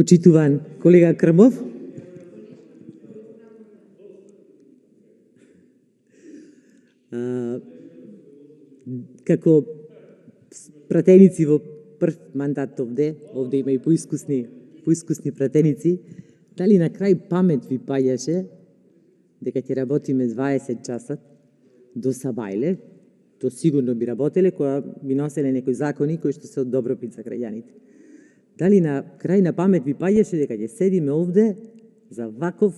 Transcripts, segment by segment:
Почитуван колега Крмов, како пратеници во прв мандат овде има и поискусни пратеници, дали на крај памет ви паѓаше дека ќе работиме 20 часа до Сабајле, то сигурно би работеле кога би носеле некои закони кои што се од добропит за граѓаните. Дали на крај на памет ви паѓаше дека ќе седиме овде за ваков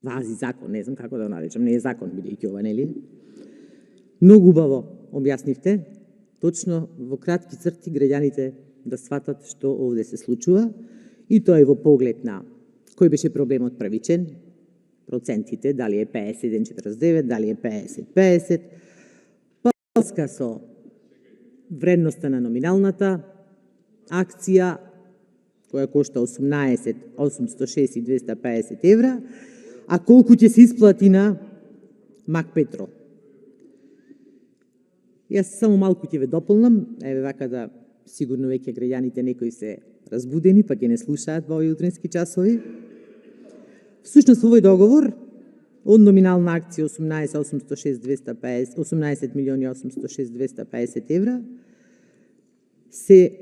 вази закон, не знам како да го наречам, не е закон бидејќи ова, нели? Многу убаво објаснивте, точно во кратки црти граѓаните да сватат што овде се случува, и тоа е во поглед на кој беше проблемот првичен, процентите, дали е 51-49, дали е 50-50, па со вредноста на номиналната акција, која кошта 18.806 и 250 евра, а колку ќе се исплати на Мак Петрол. Јас само малку ќе ве дополнам, еве вака да сигурно веќе граѓаните некои се разбудени, па ќе не слушаат во овој утрински часови. Всушност овој договор од номинална акција 18.806.250 евра се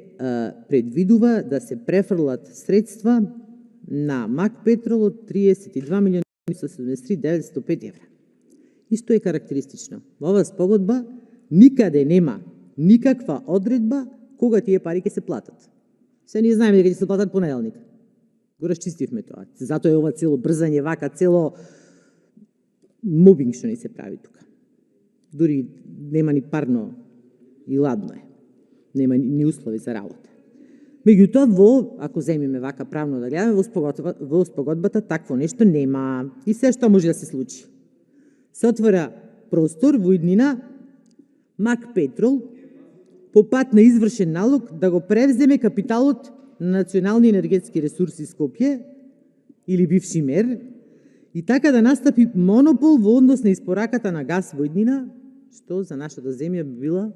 предвидува да се префрлат средства на Мак Петрол од 32.173.905 евра. Исто е карактеристично. Во оваа спогодба никаде нема никаква одредба кога тие пари ќе се платат. Се ние знаеме дека ќе се платат понеделник. Го расчистивме тоа. Затоа е ова цело брзање, вака цело мобинг што ни се прави тука. Дури нема ни парно и ладно е. Нема ни услови за работа. Меѓутоа, ако земиме вака правно да гледаме, во спогодбата такво нешто нема. И се што може да се случи. Се отвора простор во иднина Мак Петрол по пат на извршен налог да го превземе капиталот на Национални енергетски ресурси Скопје или бивши МЕР и така да настапи монопол во однос на испораката на газ во иднина, што за нашата земја би била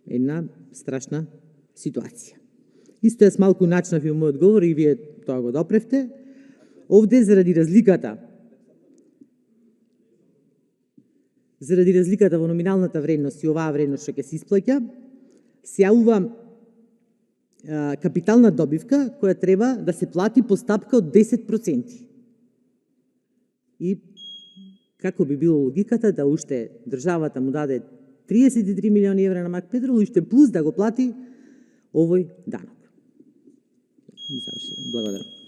една страшна ситуација. Исто јас малку начнав и во мојот говор и вие тоа го допревте. Овде заради разликата во номиналната вредност и оваа вредност што ќе се исплаќа, се јавува капитална добивка која треба да се плати по стапка од 10%. И како би било логиката да уште државата му даде 33 милиони евра на Мак Петрол и уште плюс да го плати овој данок. Благодарам.